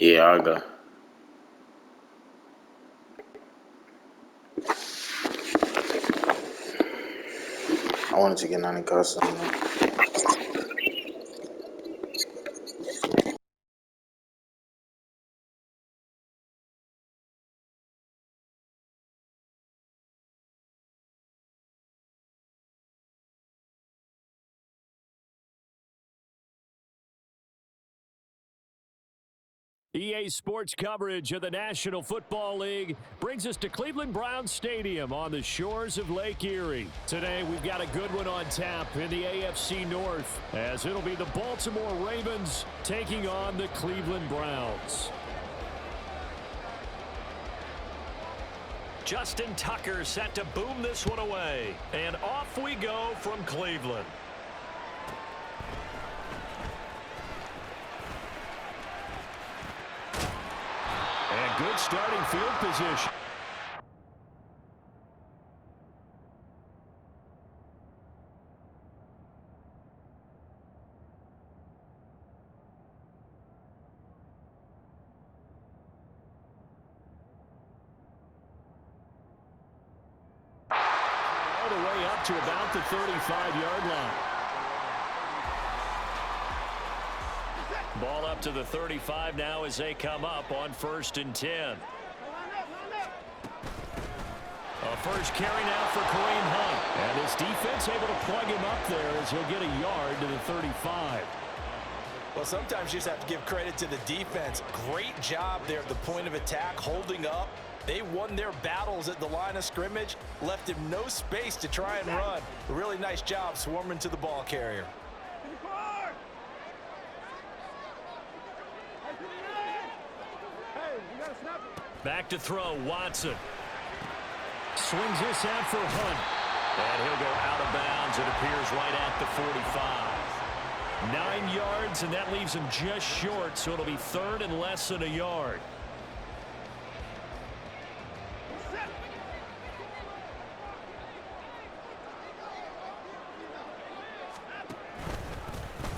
Yeah, I'll go. I wanted to get 90 custom. EA Sports coverage of the National Football League brings us to Cleveland Browns Stadium on the shores of Lake Erie. Today, we've got a good one on tap in the AFC North, as it'll be the Baltimore Ravens taking on the Cleveland Browns. Justin Tucker set to boom this one away, and off we go from Cleveland. And good starting field position. All the way up to about the 35-yard line. Ball up to the 35 now as they come up on 1st and 10. A first carry now for Kareem Hunt. And this defense able to plug him up there as he'll get a yard to the 35. Well, sometimes you just have to give credit to the defense. Great job there at the point of attack, holding up. They won their battles at the line of scrimmage, left him no space to try and run. A really nice job swarming to the ball carrier. Back to throw, Watson. Swings this out for Hunt. And he'll go out of bounds. It appears right at the 45. 9 yards, and that leaves him just short, so it'll be 3rd and less than a yard.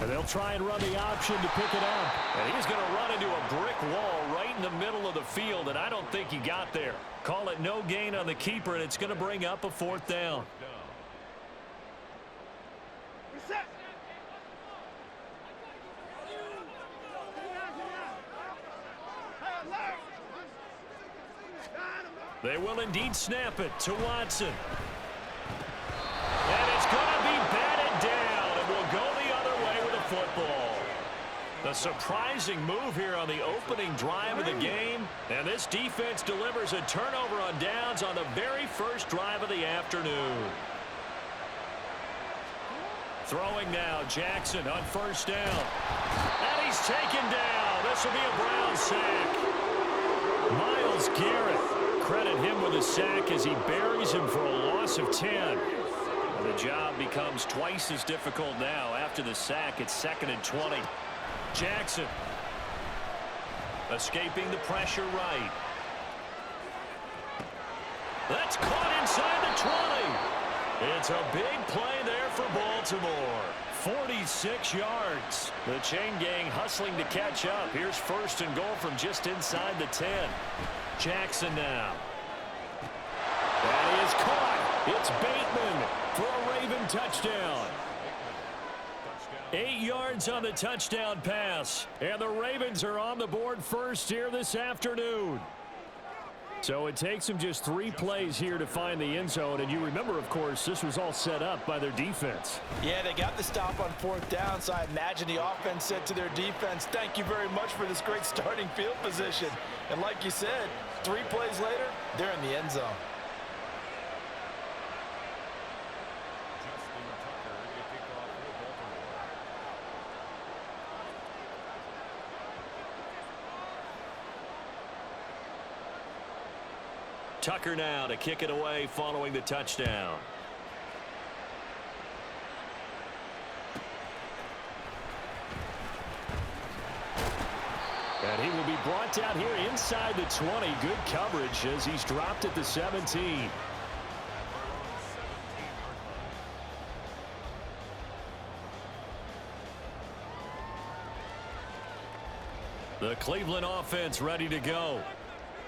And they'll try and run the option to pick it up. And he's going to run into a brick wall right in the middle of the field, and I don't think he got there. Call it no gain on the keeper, and it's going to bring up a 4th down. They will indeed snap it to Watson. And it's going to be batted down, and will go the other way with a football. A surprising move here on the opening drive of the game, and this defense delivers a turnover on downs on the very first drive of the afternoon. Throwing now, Jackson on 1st down. And he's taken down. This will be a Browns sack. Myles Garrett, credit him with a sack as he buries him for a loss of 10. And the job becomes twice as difficult now after the sack. It's 2nd and 20. Jackson escaping the pressure right. That's caught inside the 20. It's a big play there for Baltimore. 46 yards. The chain gang hustling to catch up. Here's 1st and goal from just inside the 10. Jackson now. That is caught. It's Bateman for a Raven touchdown. 8 yards on the touchdown pass. And the Ravens are on the board first here this afternoon. So it takes them just 3 plays here to find the end zone. And you remember, of course, this was all set up by their defense. Yeah, they got the stop on 4th down, so I imagine the offense said to their defense, thank you very much for this great starting field position. And like you said, 3 plays later, they're in the end zone. Tucker now to kick it away following the touchdown. And he will be brought down here inside the 20. Good coverage as he's dropped at the 17. The Cleveland offense ready to go.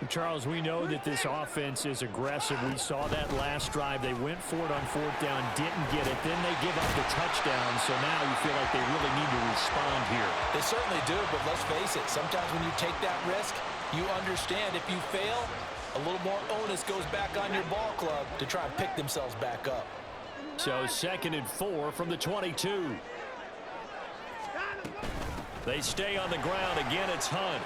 Charles, we know that this offense is aggressive. We saw that last drive. They went for it on 4th down, didn't get it. Then they give up the touchdown, so now you feel like they really need to respond here. They certainly do, but let's face it, sometimes when you take that risk, you understand if you fail, a little more onus goes back on your ball club to try and pick themselves back up. So 2nd and 4 from the 22. They stay on the ground. Again, it's Hunt.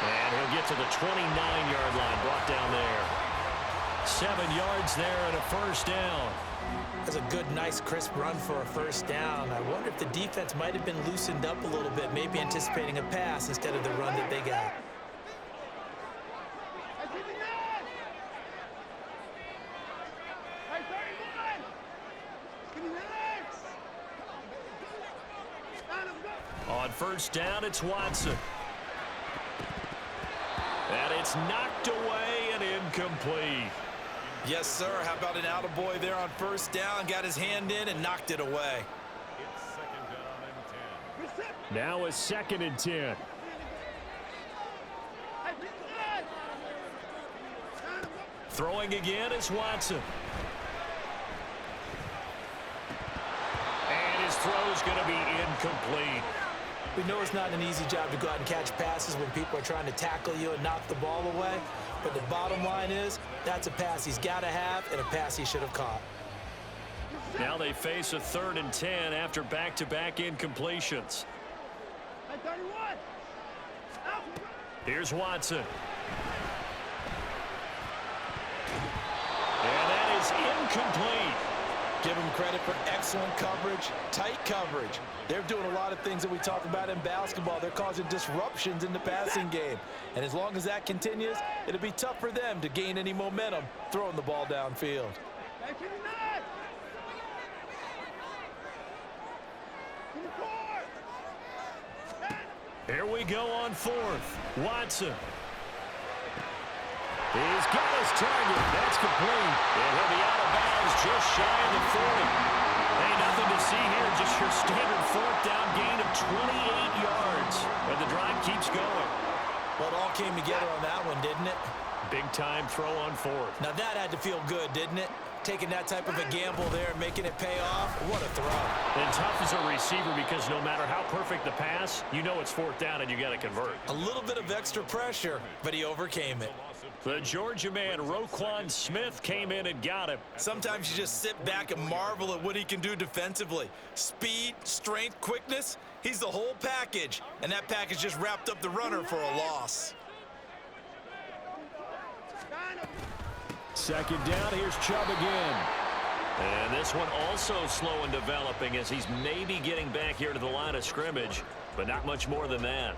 And he'll get to the 29-yard line, brought down there. 7 yards there and a first down. That's a good, nice, crisp run for a first down. I wonder if the defense might have been loosened up a little bit, maybe anticipating a pass instead of the run that they got. On first down, it's Watson. And it's knocked away and incomplete. Yes, sir. How about an attaboy there on first down? Got his hand in and knocked it away. Now a 2nd and 10. Throwing again is Watson. And his throw's going to be incomplete. We know it's not an easy job to go out and catch passes when people are trying to tackle you and knock the ball away. But the bottom line is, that's a pass he's got to have and a pass he should have caught. Now they face a 3rd and 10 after back-to-back incompletions. Here's Watson. And that is incomplete. Give them credit for excellent coverage, tight coverage. They're doing a lot of things that we talk about in basketball. They're causing disruptions in the passing game. And as long as that continues, it'll be tough for them to gain any momentum throwing the ball downfield. Here we go on 4th. Watson. He's got his target. That's complete. And he'll be out of bounds just shy of the 40. Hey, nothing to see here. Just your standard 4th down gain of 28 yards. And the drive keeps going. Well, it all came together on that one, didn't it? Big time throw on 4th. Now that had to feel good, didn't it? Taking that type of a gamble there and making it pay off. What a throw. And tough as a receiver because no matter how perfect the pass, you know it's 4th down and you got to convert. A little bit of extra pressure, but he overcame it. The Georgia man, Roquan Smith, came in and got him. Sometimes you just sit back and marvel at what he can do defensively. Speed, strength, quickness, he's the whole package. And that package just wrapped up the runner for a loss. 2nd down, here's Chubb again. And this one also slow in developing as he's maybe getting back here to the line of scrimmage, but not much more than that.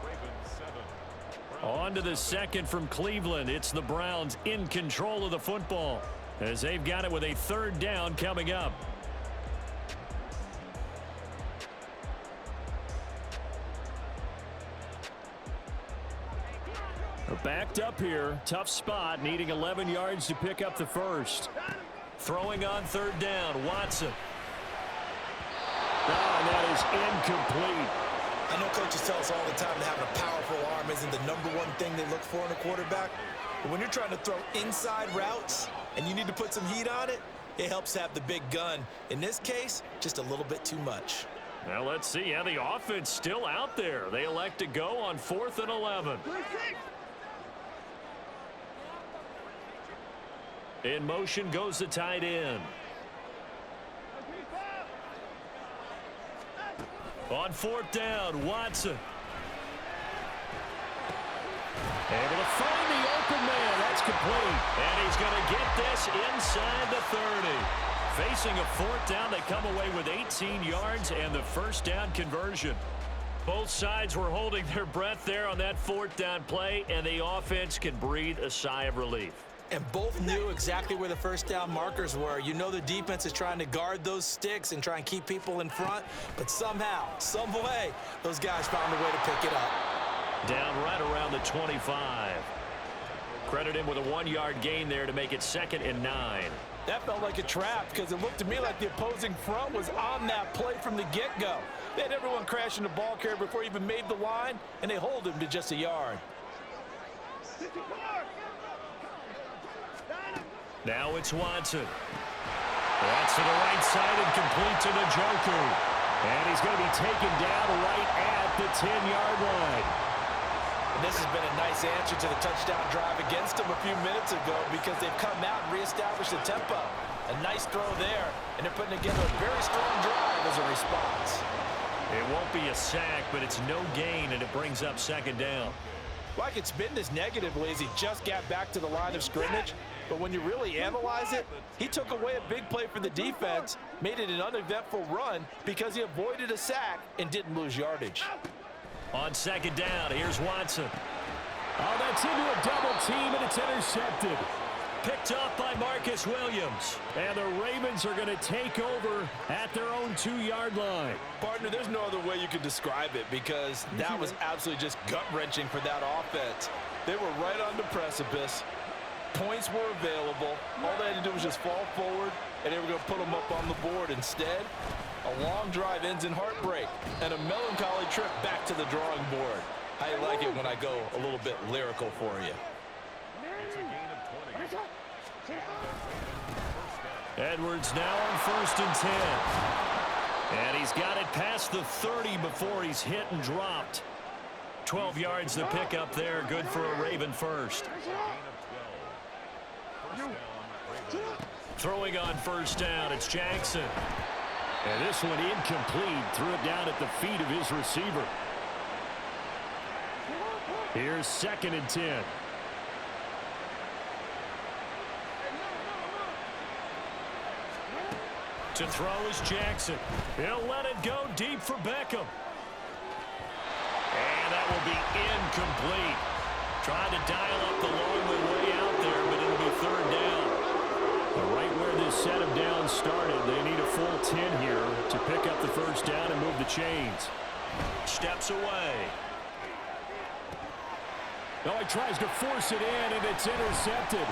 On to the 2nd from Cleveland. It's the Browns in control of the football as they've got it with a 3rd down coming up. They're backed up here. Tough spot, needing 11 yards to pick up the first. Throwing on 3rd down, Watson. And that is incomplete. I know coaches tell us all the time that having a powerful arm isn't the #1 thing they look for in a quarterback. But when you're trying to throw inside routes and you need to put some heat on it, it helps have the big gun. In this case, just a little bit too much. Now let's see how the offense still out there. They elect to go on 4th and 11. In motion goes the tight end. On 4th down, Watson. Able to find the open man. That's complete. And he's going to get this inside the 30. Facing a 4th down, they come away with 18 yards and the first down conversion. Both sides were holding their breath there on that 4th down play, and the offense can breathe a sigh of relief. And both knew exactly where the first down markers were. You know the defense is trying to guard those sticks and try and keep people in front, but somehow, some way, those guys found a way to pick it up. Down right around the 25. Credit him with a 1-yard gain there to make it 2nd and 9. That felt like a trap because it looked to me like the opposing front was on that play from the get-go. They had everyone crashing the ball carrier before he even made the line, and they hold him to just a yard. Now it's Watson. That's to the right side and complete to Njoku. And he's going to be taken down right at the 10-yard line. And this has been a nice answer to the touchdown drive against them a few minutes ago because they've come out and reestablished the tempo. A nice throw there, and they're putting together a very strong drive as a response. It won't be a sack, but it's no gain, and it brings up 2nd down. Like it's been this negatively as he just got back to the line of scrimmage. But when you really analyze it, he took away a big play for the defense, made it an uneventful run because he avoided a sack and didn't lose yardage. On 2nd down, here's Watson. Oh, that's into a double team, and it's intercepted. Picked off by Marcus Williams. And the Ravens are going to take over at their own 2-yard line. Partner, there's no other way you could describe it because that was absolutely just gut-wrenching for that offense. They were right on the precipice. Points were available. All they had to do was just fall forward, and they were going to put them up on the board. Instead, a long drive ends in heartbreak and a melancholy trip back to the drawing board. I like it when I go a little bit lyrical for you. Edwards now on 1st and 10. And he's got it past the 30 before he's hit and dropped. 12 yards to pick up there. Good for a Raven first. Throwing on 1st down, it's Jackson. And this one incomplete. Threw it down at the feet of his receiver. Here's 2nd and 10. To throw is Jackson. He'll let it go deep for Beckham. And that will be incomplete. Trying to dial up the long way out there, but it'll be 3rd down. Right where this set of downs started, they need a full 10 here to pick up the 1st down and move the chains. Steps away. Oh, he tries to force it in, and it's intercepted.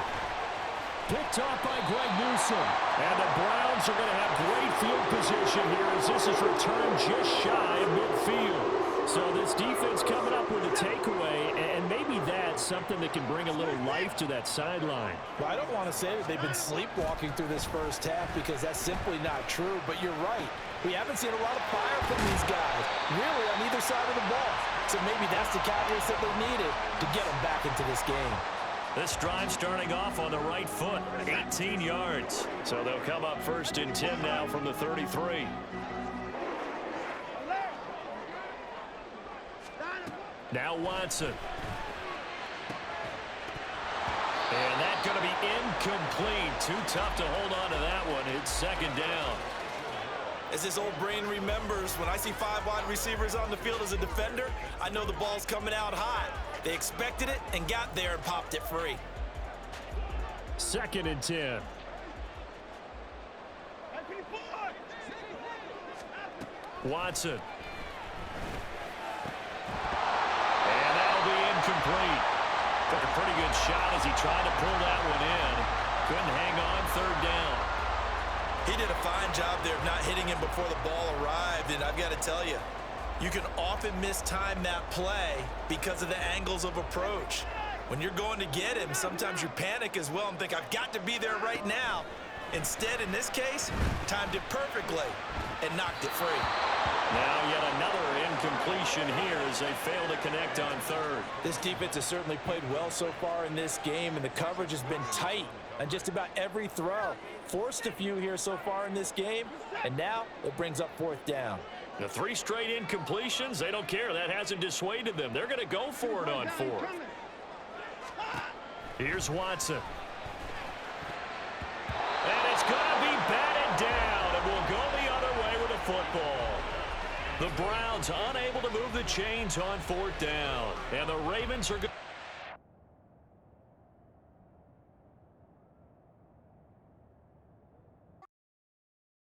Picked off by Greg Newsome. And the Browns are going to have great field position here as this is returned just shy of midfield. So this defense coming up with a takeaway, and maybe that's something that can bring a little life to that sideline. Well, I don't want to say that they've been sleepwalking through this first half because that's simply not true, but you're right. We haven't seen a lot of fire from these guys, really on either side of the ball. So maybe that's the catalyst that they needed to get them back into this game. This drive starting off on the right foot, 18 yards. So they'll come up 1st and 10 now from the 33. Now Watson. And that's going to be incomplete. Too tough to hold on to that one. It's 2nd down. As this old brain remembers, when I see 5 wide receivers on the field as a defender, I know the ball's coming out hot. They expected it and got there and popped it free. 2nd and 10. Watson. And that'll be incomplete. Took a pretty good shot as he tried to pull that one in. Couldn't hang on. 3rd down. He did a fine job there of not hitting him before the ball arrived, and I've got to tell you, you can often mistime that play because of the angles of approach. When you're going to get him, sometimes you panic as well and think, I've got to be there right now. Instead, in this case, timed it perfectly and knocked it free. Now yet another incompletion here as they fail to connect on 3rd. This defense has certainly played well so far in this game, and the coverage has been tight on just about every throw. Forced a few here so far in this game, and now it brings up 4th down. The 3 straight incompletions, they don't care. That hasn't dissuaded them. They're going to go for it on 4th. Here's Watson. And it's going to be batted down, and we'll go the other way with the football. The Browns unable to move the chains on 4th down, and the Ravens are